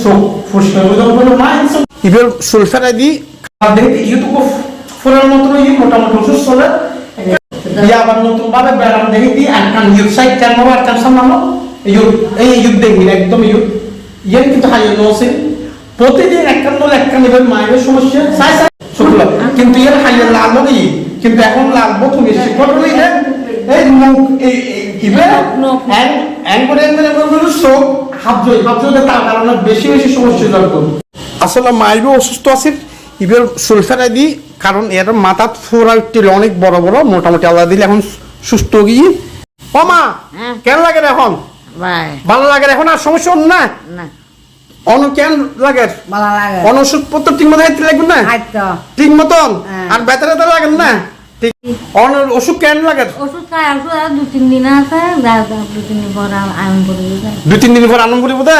so fushka budo mind so ibel sulfara di দেখি YouTube ফুলের মতো মোটামুটি ওষুধ চলে ইয়া আবার নতুন ভাবে ব্যারাম দেখি দি আনকান ইউট সাইড টাইম আবার টাইম সামনে এই ইউট দেখি একদম ইউট ইয়েন কিন্তু হাই নোসে প্রতিদিন একখান ইবেল মায়ের সমস্যা সাই সাই শুকলো কিন্তু এর হাই লাল নই কিন্তু এখন লাল প্রথম এসে ফটো নেই এই মুখ এই ইবে এন্ড করে সব হাবজয়ে তার কারণে বেশি সমস্যা জড়তো আসলে মাইবে অসুস্থ আছে ইবেল সুলফারা দি কারণ এর মাথা ফোরা উঠছিল অনেক বড় বড় মোটামুটি আলাদা দিলে এখন সুস্থ গিয়ে ও মা কেন লাগে এখন ভালো লাগে এখন আর সমস্যা না অন কেন লাগে ভালো লাগে অন ওষুধপত্র ঠিক মতো খাইতে লাগবে না ঠিক মতন আর বেতারে তো লাগে না ঠিক অন ওষুধ কেন লাগে ওষুধ খাই ওষুধ আর 2-3 দিন আছে 2-3 দিন পর আরাম করে 2-3 দিন পর আরাম করে বোধ